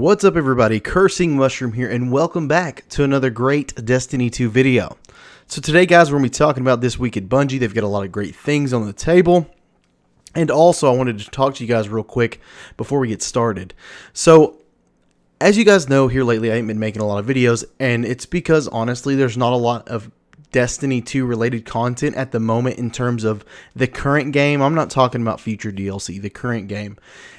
What's up everybody, Cursing Mushroom here, and welcome back to another great Destiny 2 video. So today guys, we're going to be talking about this week at Bungie. They've got a lot of great things on the table. And also I wanted to talk to you guys real quick before we get started. So as you guys know, here lately I ain't been making a lot of videos, and it's because honestly there's not a lot of Destiny 2 related content at the moment in terms of the current game. I'm not talking about future DLC, the current game.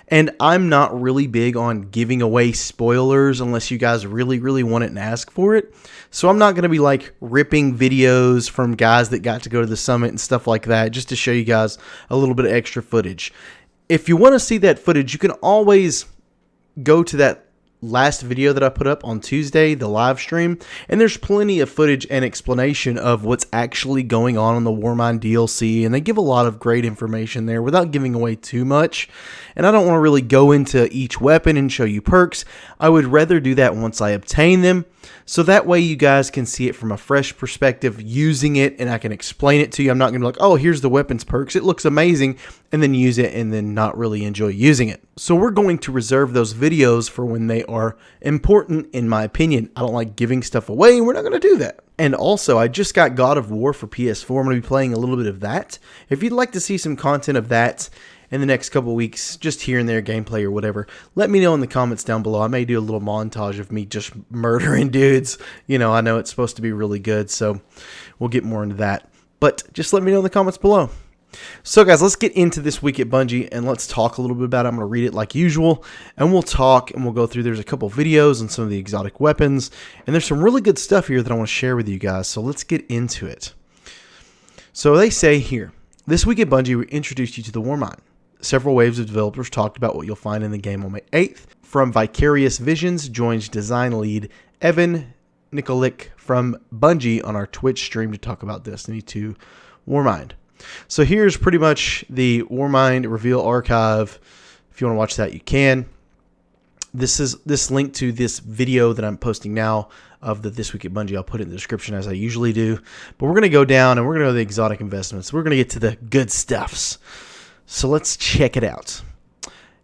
And I'm not really big on giving away spoilers unless you guys really want it and ask for it. So I'm not going to be like ripping videos from guys that got to go to the summit and stuff like that just to show you guys a little bit of extra footage. If you want to see that footage, you can always go to that last video that I put up on Tuesday, the live stream, and there's plenty of footage and explanation of what's actually going on the Warmind DLC, and they give a lot of great information there without giving away too much. And I don't want to really go into each weapon and show you perks. I would rather do that once I obtain them, so that way you guys can see it from a fresh perspective using it, and I can explain it to you. I'm not going to be like, oh, here's the weapons perks, it looks amazing, and then use it and then not really enjoy using it. So we're going to reserve those videos for when they are important, in my opinion. I don't like giving stuff away, and we're not going to do that. And also, I just got God of War for PS4. I'm going to be playing a little bit of that. If you'd like to see some content of that in the next couple weeks, just here and there, gameplay or whatever, let me know in the comments down below. I may do a little montage of me just murdering dudes. You know, I know it's supposed to be really good, so we'll get more into that. But just let me know in the comments below. So guys, let's get into this week at Bungie and let's talk a little bit about it. I'm going to read it like usual, and we'll talk and we'll go through. There's a couple videos on some of the exotic weapons, and there's some really good stuff here that I want to share with you guys. So let's get into it. So they say here, this week at Bungie, we introduced you to the Warmind. Several waves of developers talked about what you'll find in the game on May 8th. From Vicarious Visions joins design lead Evan Nikolic from Bungie on our Twitch stream to talk about Destiny 2 Warmind. So here's pretty much the Warmind reveal archive. If you want to watch that, you can. This link to this video that I'm posting now of the This Week at Bungie, I'll put it in the description as I usually do. But we're going to go down and we're going to go to the exotic investments. We're going to get to the good stuffs. So let's check it out.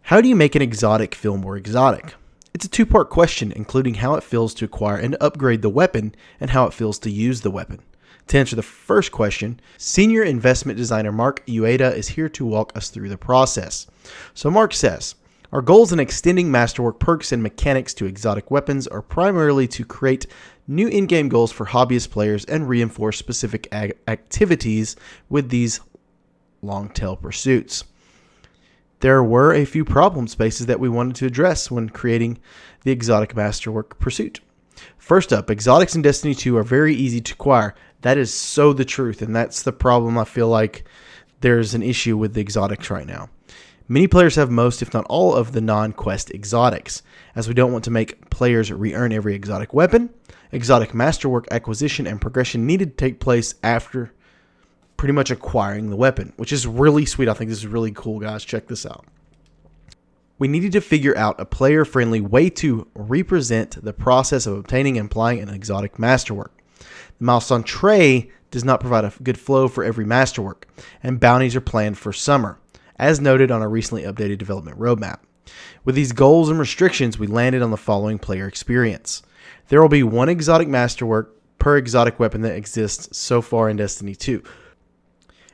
How do you make an exotic feel more exotic? It's a two-part question, including how it feels to acquire and upgrade the weapon and how it feels to use the weapon. To answer the first question, Senior Investment Designer Mark Ueda is here to walk us through the process. So Mark says, our goals in extending Masterwork perks and mechanics to exotic weapons are primarily to create new in-game goals for hobbyist players and reinforce specific activities with these long-tail pursuits. There were a few problem spaces that we wanted to address when creating the exotic Masterwork pursuit. First up, exotics in Destiny 2 are very easy to acquire. That is so the truth, and that's the problem. I feel like there's an issue with the exotics right now. Many players have most, if not all, of the non-quest exotics. As we don't want to make players re-earn every exotic weapon, exotic Masterwork acquisition and progression needed to take place after pretty much acquiring the weapon, which is really sweet. I think this is really cool, guys. Check this out. We needed to figure out a player-friendly way to represent the process of obtaining and applying an exotic Masterwork. The milestone tray does not provide a good flow for every Masterwork, and bounties are planned for summer, as noted on a recently updated development roadmap. With these goals and restrictions, we landed on the following player experience. There will be one exotic Masterwork per exotic weapon that exists so far in Destiny 2.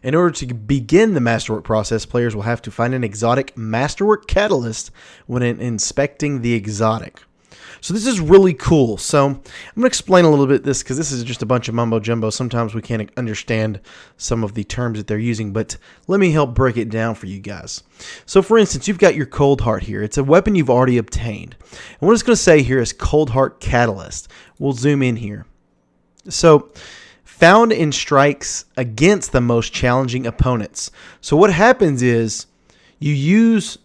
In order to begin the Masterwork process, players will have to find an exotic Masterwork catalyst when inspecting the exotic. So this is really cool. So I'm going to explain a little bit this because this is just a bunch of mumbo jumbo. Sometimes we can't understand some of the terms that they're using, but let me help break it down for you guys. So for instance, you've got your Cold Heart here. It's a weapon you've already obtained. And what it's going to say here is Cold Heart Catalyst. We'll zoom in here. So found in strikes against the most challenging opponents. So what happens is you use,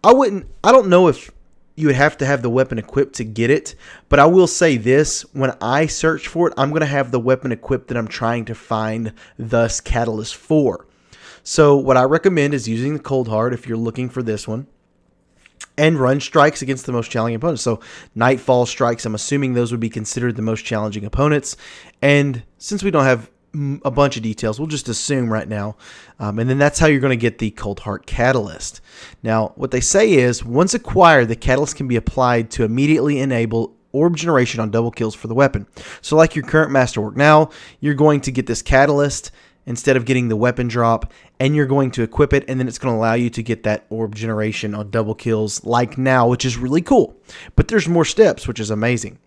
I don't know if you would have to have the weapon equipped to get it, but I will say this, when I search for it, I'm going to have the weapon equipped that I'm trying to find thus catalyst for. So what I recommend is using the Cold Heart if you're looking for this one, and run strikes against the most challenging opponents. So Nightfall strikes, I'm assuming those would be considered the most challenging opponents. And since we don't have a bunch of details. We'll just assume right now. And then that's how you're going to get the Cold Heart Catalyst. Now, what they say is, once acquired, the Catalyst can be applied to immediately enable orb generation on double kills for the weapon. So like your current Masterwork now, you're going to get this Catalyst instead of getting the weapon drop, and you're going to equip it, and then it's going to allow you to get that orb generation on double kills like now, which is really cool. But there's more steps, which is amazing.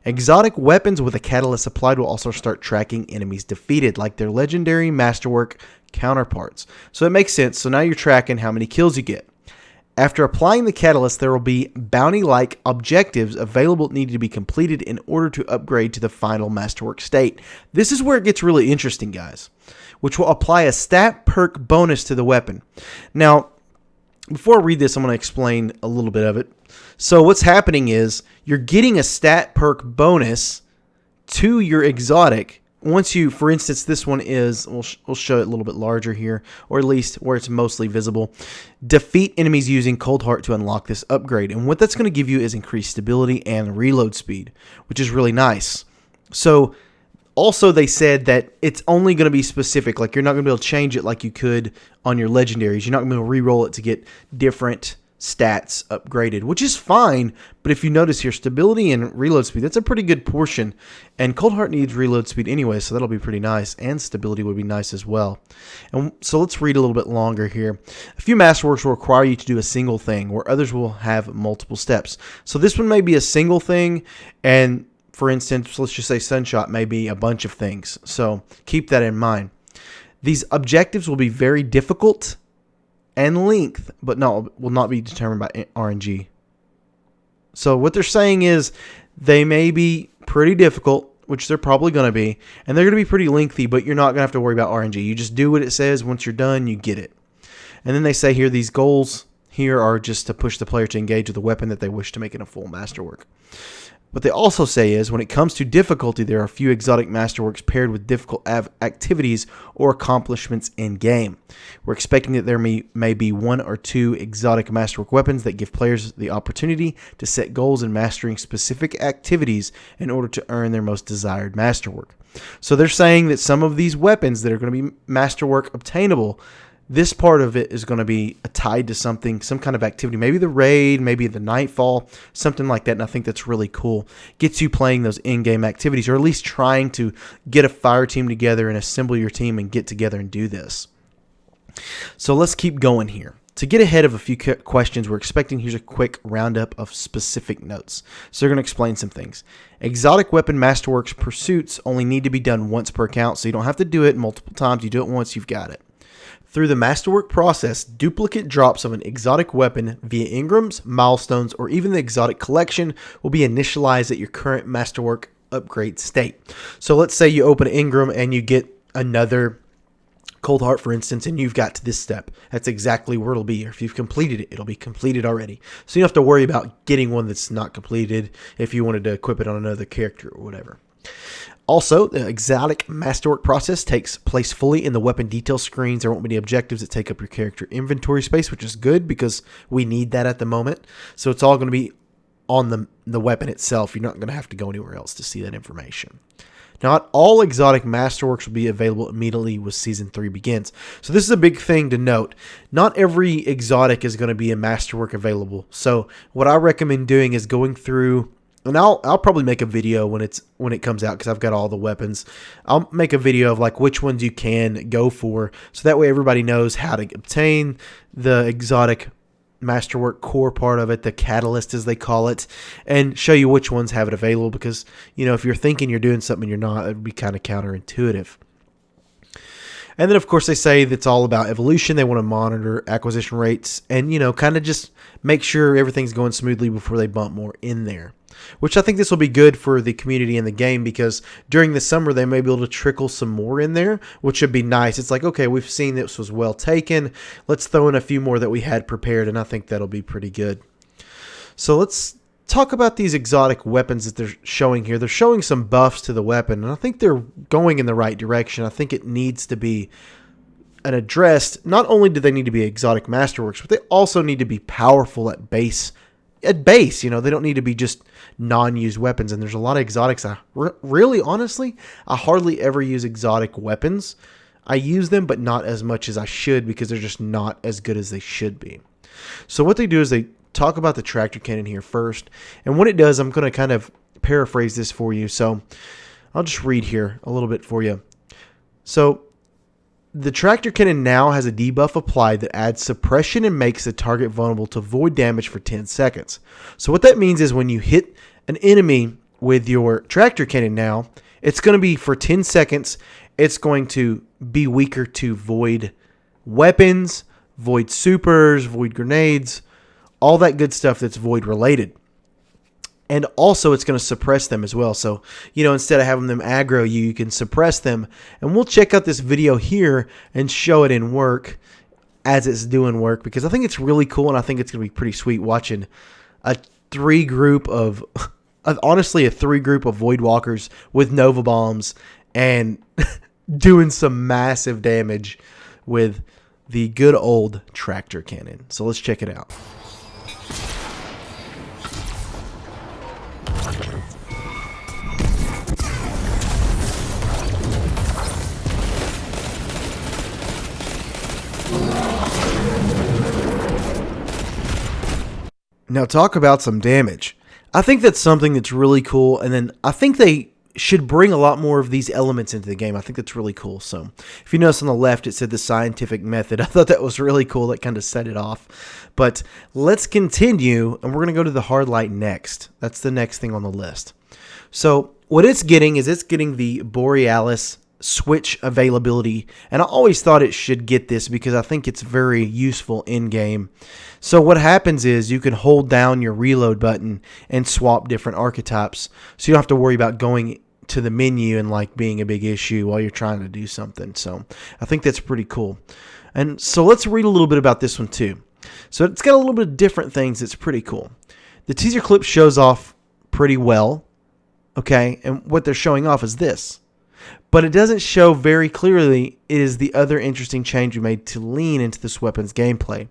Exotic weapons with a catalyst applied will also start tracking enemies defeated, like their legendary Masterwork counterparts. So it makes sense. So now you're tracking how many kills you get. After applying the catalyst, there will be bounty-like objectives available that need to be completed in order to upgrade to the final Masterwork state. This is where it gets really interesting, guys, which will apply a stat perk bonus to the weapon. Now, before I read this, I'm going to explain a little bit of it. So what's happening is you're getting a stat perk bonus to your exotic. Once you, for instance, this one is, we'll show it a little bit larger here, or at least where it's mostly visible. Defeat enemies using Cold Heart to unlock this upgrade. And what that's going to give you is increased stability and reload speed, which is really nice. So also they said that it's only going to be specific. Like you're not going to be able to change it like you could on your legendaries. You're not going to be able to re-roll it to get different stats upgraded, which is fine. But if you notice here, stability and reload speed, that's a pretty good portion, and Cold Heart needs reload speed anyway, so that'll be pretty nice, and stability would be nice as well. And so let's read a little bit longer here. A few Masterworks will require you to do a single thing, where others will have multiple steps. So this one may be a single thing, and for instance, let's just say Sunshot may be a bunch of things, so keep that in mind. These objectives will be very difficult and length, but no, will not be determined by RNG. So what they're saying is they may be pretty difficult, which they're probably going to be, and they're going to be pretty lengthy, but you're not going to have to worry about RNG. You just do what it says. Once you're done, you get it. And then they say here, these goals here are just to push the player to engage with the weapon that they wish to make it a full Masterwork. What they also say is, when it comes to difficulty, there are a few exotic Masterworks paired with difficult activities or accomplishments in-game. We're expecting that there may be one or two exotic Masterwork weapons that give players the opportunity to set goals in mastering specific activities in order to earn their most desired Masterwork. So they're saying that some of these weapons that are going to be Masterwork obtainable, this part of it is going to be tied to something, some kind of activity, maybe the raid, maybe the nightfall, something like that. And I think that's really cool. Gets you playing those in-game activities, or at least trying to get a fire team together and assemble your team and get together and do this. So let's keep going here. To get ahead of a few questions, we're expecting here's a quick roundup of specific notes. So they're going to explain some things. Exotic weapon Masterworks pursuits only need to be done once per account, so you don't have to do it multiple times. You do it once, you've got it. Through the Masterwork process, duplicate drops of an exotic weapon via engrams, milestones, or even the exotic collection will be initialized at your current Masterwork upgrade state. So let's say you open an engram and you get another Cold Heart, for instance, and you've got to this step. That's exactly where it'll be. Or if you've completed it, it'll be completed already. So you don't have to worry about getting one that's not completed if you wanted to equip it on another character or whatever. Also, the exotic Masterwork process takes place fully in the weapon detail screens. There won't be any objectives that take up your character inventory space, which is good because we need that at the moment. So it's all going to be on the weapon itself. You're not going to have to go anywhere else to see that information. Not all exotic Masterworks will be available immediately when Season 3 begins. So this is a big thing to note. Not every exotic is going to be a Masterwork available. So what I recommend doing is going through, and I'll probably make a video when it comes out because I've got all the weapons. I'll make a video of like which ones you can go for, so that way everybody knows how to obtain the exotic Masterwork core part of it, the catalyst as they call it, and show you which ones have it available, because if you're thinking you're doing something you're not, it would be kind of counterintuitive. And then of course they say that's all about evolution. They want to monitor acquisition rates and kind of just make sure everything's going smoothly before they bump more in there. Which I think this will be good for the community in the game, because during the summer they may be able to trickle some more in there, which would be nice. It's like, okay, we've seen this was well taken. Let's throw in a few more that we had prepared, and I think that'll be pretty good. So let's talk about these exotic weapons that they're showing here. They're showing some buffs to the weapon, and I think they're going in the right direction. I think it needs to be addressed. Not only do they need to be exotic Masterworks, but they also need to be powerful at base at base. You know, they don't need to be just non-used weapons. And there's a lot of exotics. Really, honestly, I hardly ever use exotic weapons. I use them, but not as much as I should because they're just not as good as they should be. So what they do is they talk about the tractor cannon here first. And what it does, I'm going to kind of paraphrase this for you. So I'll just read here a little bit for you. So the tractor cannon now has a debuff applied that adds suppression and makes the target vulnerable to void damage for 10 seconds. So what that means is when you hit an enemy with your tractor cannon now, it's going to be for 10 seconds, it's going to be weaker to void weapons, void supers, void grenades, all that good stuff that's void related. And also it's going to suppress them as well. So, you know, instead of having them aggro you, you can suppress them. And we'll check out this video here and show it in work as it's doing work, because I think it's really cool and I think it's going to be pretty sweet watching a three group of void walkers with Nova bombs and doing some massive damage with the good old tractor cannon. So let's check it out. Now talk about some damage. I think that's something that's really cool, and then I think they should bring a lot more of these elements into the game. I think that's really cool. So if you notice on the left, it said the scientific method. I thought that was really cool. That kind of set it off. But let's continue, and we're going to go to the hard light next. That's the next thing on the list. So what it's getting is it's getting the Borealis switch availability, and I always thought it should get this because I think it's very useful in game. So what happens is you can hold down your reload button and swap different archetypes, so you don't have to worry about going to the menu and like being a big issue while you're trying to do something. So I think that's pretty cool. And so let's read a little bit about this one too. So it's got a little bit of different things that's pretty cool. The teaser clip shows off pretty well, okay, and what they're showing off is this. But it doesn't show very clearly it is the other interesting change we made to lean into this weapon's gameplay.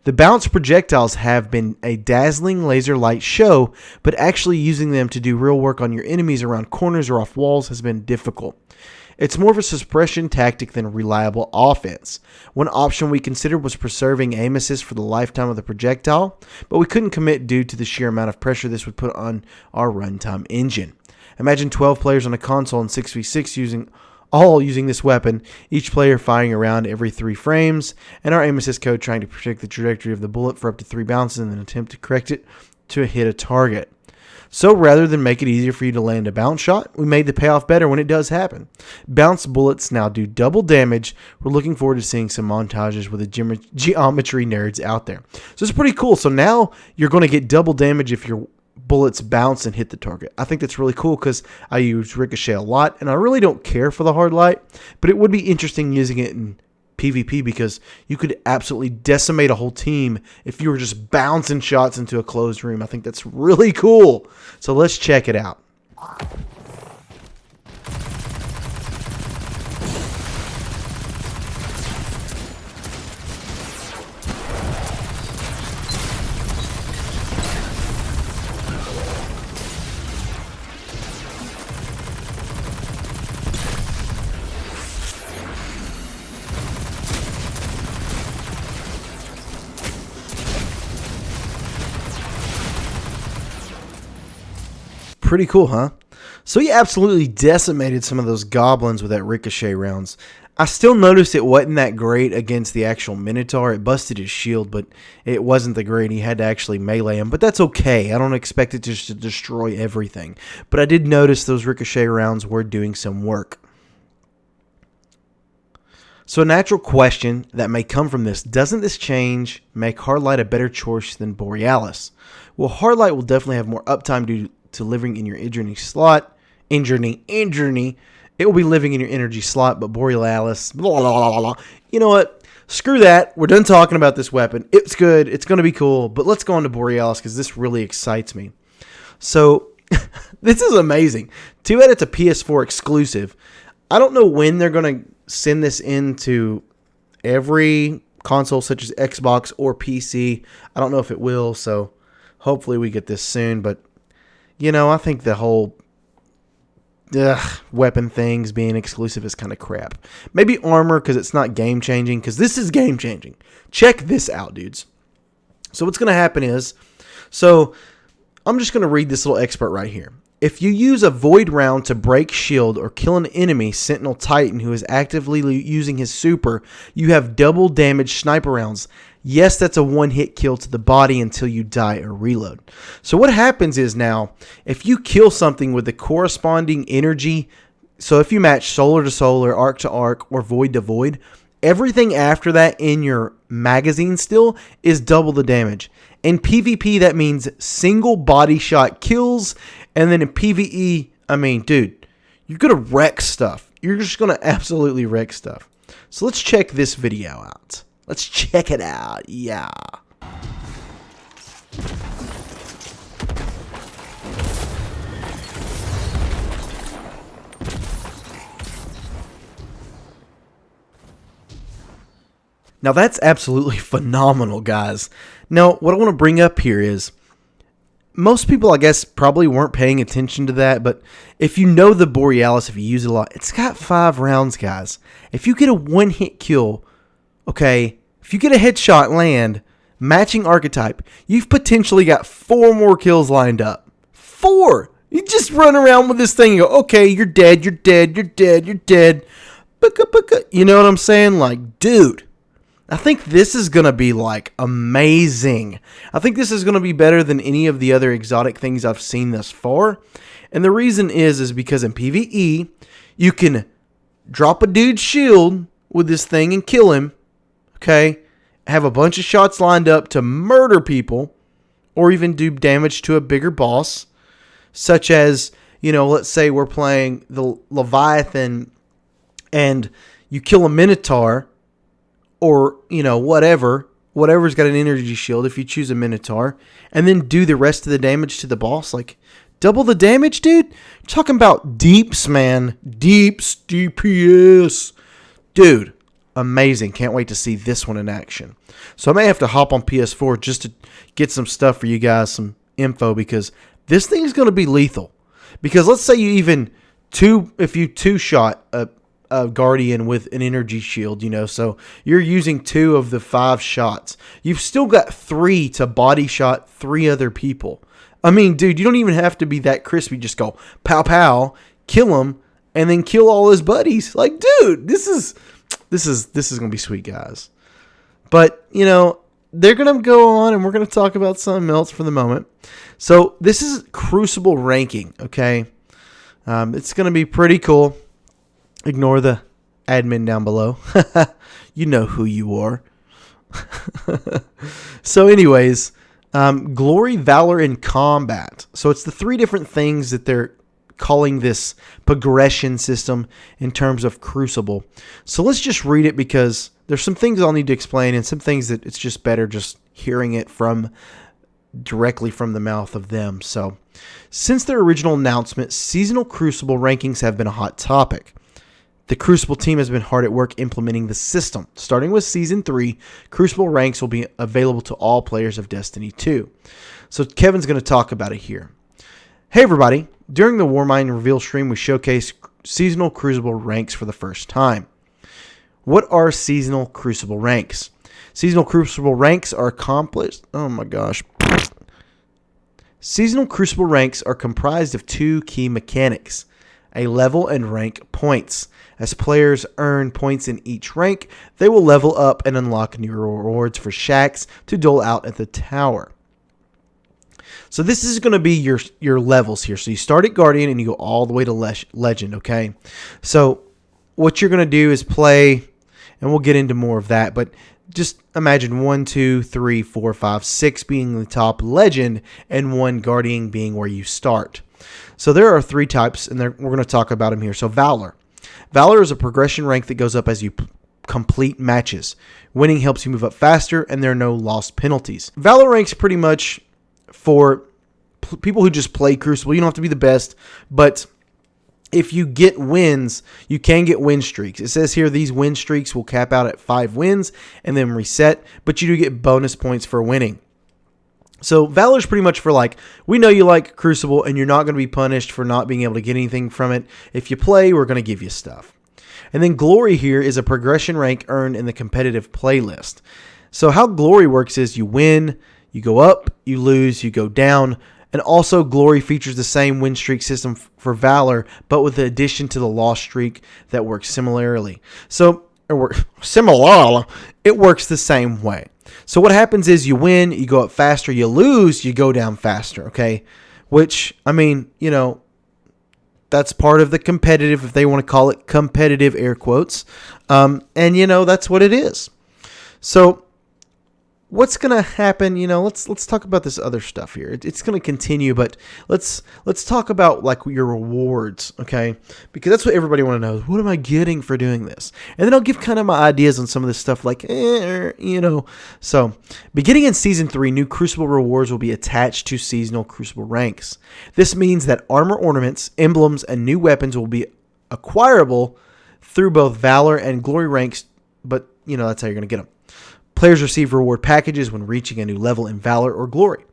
The bounced projectiles have been a dazzling laser light show, but actually using them to do real work on your enemies around corners or off walls has been difficult. It's more of a suppression tactic than a reliable offense. One option we considered was preserving aim assist for the lifetime of the projectile, but we couldn't commit due to the sheer amount of pressure this would put on our runtime engine. Imagine 12 players on a console in 6v6 using this weapon, each player firing around every 3 frames, and our aim assist code trying to predict the trajectory of the bullet for up to 3 bounces and then attempt to correct it to hit a target. So rather than make it easier for you to land a bounce shot, we made the payoff better when it does happen. Bounced bullets now do double damage. We're looking forward to seeing some montages with the geometry nerds out there. So it's pretty cool. So now you're going to get double damage if your bullets bounce and hit the target. I think that's really cool because I use Ricochet a lot, and I really don't care for the hard light, but it would be interesting using it in PvP because you could absolutely decimate a whole team if you were just bouncing shots into a closed room. I think that's really cool. So let's check it out. Pretty cool, huh? So he absolutely decimated some of those goblins with that ricochet rounds. I still noticed it wasn't that great against the actual Minotaur. It busted his shield, but it wasn't the great. He had to actually melee him, but that's okay. I don't expect it just to destroy everything. But I did notice those ricochet rounds were doing some work. So a natural question that may come from this, doesn't this change make Hardlight a better choice than Borealis? Well, Hardlight will definitely have more uptime due to living in your energy slot. It will be living in your energy slot, but Borealis, blah, blah, blah, blah. You know what? Screw that. We're done talking about this weapon. It's good. It's going to be cool. But let's go on to Borealis because this really excites me. So, this is amazing. Too bad it's a PS4 exclusive. I don't know when they're going to send this into every console such as Xbox or PC. I don't know if it will, so Hopefully we get this soon, but, you know, I think the whole weapon things being exclusive is kind of crap. Maybe armor because it's not game-changing, because this is game-changing. Check this out, dudes. So what's going to happen is, so I'm just going to read this little expert right here. If you use a void round to break shield or kill an enemy Sentinel Titan who is actively using his super, you have double damage sniper rounds. Yes, that's a one-hit kill to the body until you die or reload. So what happens is now, if you kill something with the corresponding energy, so if you match solar to solar, arc to arc, or void to void, everything after that in your magazine still is double the damage. In PvP, that means single body shot kills. And then in PvE, I mean, dude, you're going to wreck stuff. You're just going to absolutely wreck stuff. So let's check this video out. Let's check it out. Yeah. Now that's absolutely phenomenal, guys. Now, what I want to bring up here is, most people, I guess, probably weren't paying attention to that, but if you know the Borealis, if you use it a lot, it's got 5 rounds, guys. If you get a one-hit kill, okay, if you get a headshot land, matching archetype, you've potentially got 4 more kills lined up. 4! You just run around with this thing and go, okay, you're dead, you're dead, you're dead, you're dead. You know what I'm saying? Like, dude, I think this is going to be, like, amazing. I think this is going to be better than any of the other exotic things I've seen thus far. And the reason is because in PvE, you can drop a dude's shield with this thing and kill him. Okay? Have a bunch of shots lined up to murder people or even do damage to a bigger boss. Such as, you know, let's say we're playing the Leviathan and you kill a Minotaur. Or, you know, whatever's got an energy shield if you choose a Minotaur, and then do the rest of the damage to the boss. Like, double the damage, dude? You're talking about deeps, man. Deeps, DPS. Dude, amazing. Can't wait to see this one in action. So I may have to hop on PS4 just to get some stuff for you guys, some info, because this thing is going to be lethal. Because let's say you even if you two-shot a Guardian with an energy shield, you know, so you're using 2 of the 5 shots. You've still got 3 to body shot 3 other people. I mean, dude, you don't even have to be that crispy. Just go pow pow, kill him, and then kill all his buddies. Like, dude, this is gonna be sweet, guys. But you know, they're gonna go on, and we're gonna talk about something else for the moment. So this is Crucible Ranking, okay? It's gonna be pretty cool. Ignore the admin down below. You know who you are. So anyways, glory, valor, and combat. So it's the 3 different things that they're calling this progression system in terms of Crucible. So let's just read it because there's some things I'll need to explain and some things that it's just better just hearing it directly from the mouth of them. So since their original announcement, seasonal Crucible rankings have been a hot topic. The Crucible team has been hard at work implementing the system. Starting with Season 3, Crucible ranks will be available to all players of Destiny 2. So Kevin's going to talk about it here. Hey everybody, during the Warmind reveal stream, we showcased seasonal Crucible ranks for the first time. What are seasonal Crucible ranks? Seasonal Crucible ranks are accomplished... Oh my gosh. Seasonal Crucible ranks are comprised of 2 key mechanics: a level and rank points. As players earn points in each rank, they will level up and unlock new rewards for shacks to dole out at the tower. So this is going to be your levels here. So you start at Guardian and you go all the way to Legend, okay? So what you're going to do is play, and we'll get into more of that, but just imagine 1, 2, 3, 4, 5, 6 being the top Legend and 1 Guardian being where you start. So there are 3 types, and we're going to talk about them here. So Valor. Valor is a progression rank that goes up as you complete matches. Winning helps you move up faster, and there are no lost penalties. Valor ranks pretty much for people who just play Crucible. You don't have to be the best, but if you get wins, you can get win streaks. It says here these win streaks will cap out at 5 wins and then reset, but you do get bonus points for winning. So Valor's pretty much for like, we know you like Crucible and you're not going to be punished for not being able to get anything from it. If you play, we're going to give you stuff. And then Glory here is a progression rank earned in the competitive playlist. So how Glory works is you win, you go up, you lose, you go down. And also Glory features the same win streak system for Valor, but with the addition to the loss streak that works similarly. So it works the same way. So what happens is you win, you go up faster, you lose, you go down faster, okay? Which, I mean, you know, that's part of the competitive, if they want to call it competitive, air quotes. And, you know, that's what it is. So what's going to happen, you know, let's talk about this other stuff here. It's going to continue, but let's talk about like your rewards, okay? Because that's what everybody want to know. What am I getting for doing this? And then I'll give kind of my ideas on some of this stuff like, you know. So beginning in Season 3, new Crucible rewards will be attached to seasonal Crucible ranks. This means that armor ornaments, emblems, and new weapons will be acquirable through both Valor and Glory ranks, but, you know, that's how you're going to get them. Players receive reward packages when reaching a new level in Valor or Glory.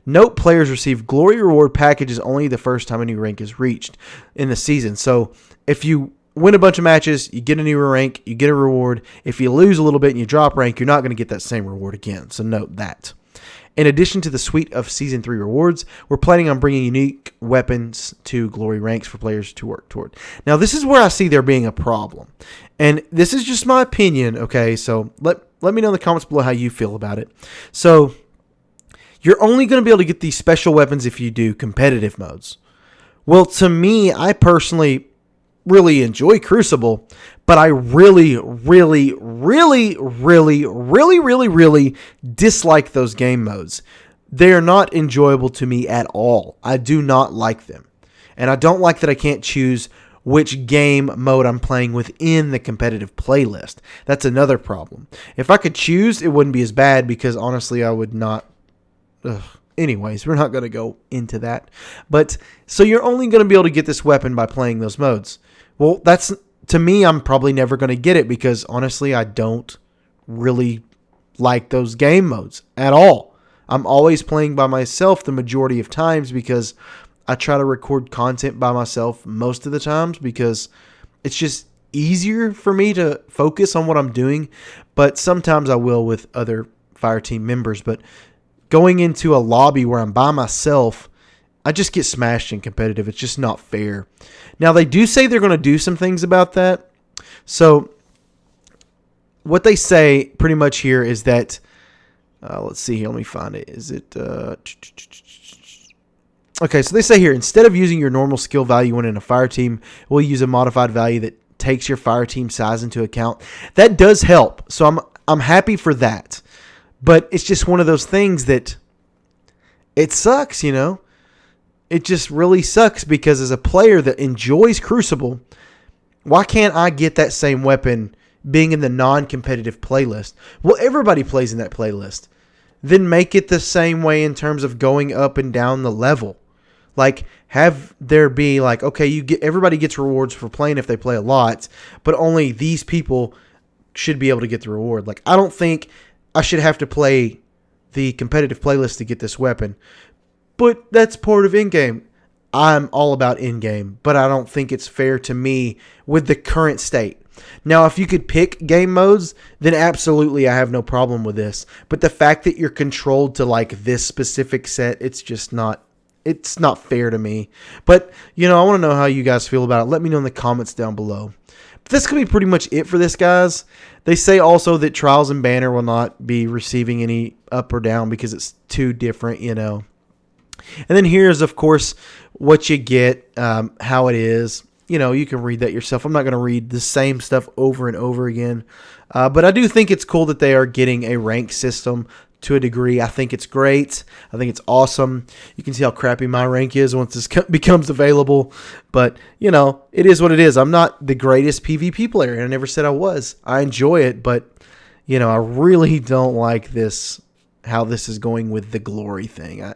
Note, players receive Glory reward packages only the first time a new rank is reached in the season. So if you win a bunch of matches, you get a new rank, you get a reward. If you lose a little bit and you drop rank, you're not going to get that same reward again. So note that. In addition to the suite of Season 3 rewards, we're planning on bringing unique weapons to Glory ranks for players to work toward. Now, this is where I see there being a problem. And this is just my opinion, okay? So let me know in the comments below how you feel about it. So you're only going to be able to get these special weapons if you do competitive modes. Well, to me, I personally really enjoy Crucible, but I really dislike those game modes. They are not enjoyable to me at all. I do not like them. And I don't like that I can't choose which game mode I'm playing within the competitive playlist. That's another problem. If I could choose, it wouldn't be as bad because honestly, I would not. Anyways, we're not going to go into that. But so you're only going to be able to get this weapon by playing those modes. Well, that's, to me, I'm probably never going to get it because honestly, I don't really like those game modes at all. I'm always playing by myself the majority of times because I try to record content by myself most of the times because it's just easier for me to focus on what I'm doing. But sometimes I will with other Fireteam members. But going into a lobby where I'm by myself, I just get smashed in competitive. It's just not fair. Now, they do say they're going to do some things about that. So what they say pretty much here is that, let's see here. Let me find it. Is it... Okay, so they say here, instead of using your normal skill value when in a fire team, we'll use a modified value that takes your fire team size into account. That does help, so I'm happy for that. But it's just one of those things that it sucks, you know? It just really sucks because as a player that enjoys Crucible, why can't I get that same weapon being in the non-competitive playlist? Well, everybody plays in that playlist. Then make it the same way in terms of going up and down the level. Like, have there be like, okay, everybody gets rewards for playing if they play a lot, but only these people should be able to get the reward. Like, I don't think I should have to play the competitive playlist to get this weapon, but that's part of in-game. I'm all about in-game, but I don't think it's fair to me with the current state. Now, if you could pick game modes, then absolutely I have no problem with this. But the fact that you're controlled to like this specific set, it's not fair to me. But, you know, I want to know how you guys feel about it. Let me know in the comments down below. But this could be pretty much it for this, guys. They say also that Trials and Banner will not be receiving any up or down because it's too different, you know. And then here's, of course, what you get, how it is. You know, you can read that yourself. I'm not going to read the same stuff over and over again. But I do think it's cool that they are getting a rank system to a degree. I think it's great. I think it's awesome. You can see how crappy my rank is once this becomes available. But, you know, it is what it is. I'm not the greatest PvP player, and I never said I was. I enjoy it, but, you know, I really don't like this, how this is going with the glory thing.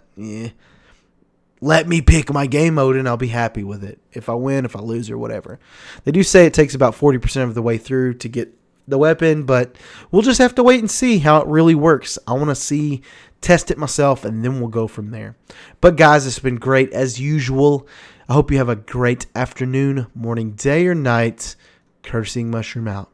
Let me pick my game mode and I'll be happy with it. If I win, if I lose, or whatever. They do say it takes about 40% of the way through to get the weapon, but we'll just have to wait and see how it really works. I want to test it myself, and then we'll go from there. But guys, it's been great as usual. I hope you have a great afternoon, morning, day, or night. Cursing Mushroom out.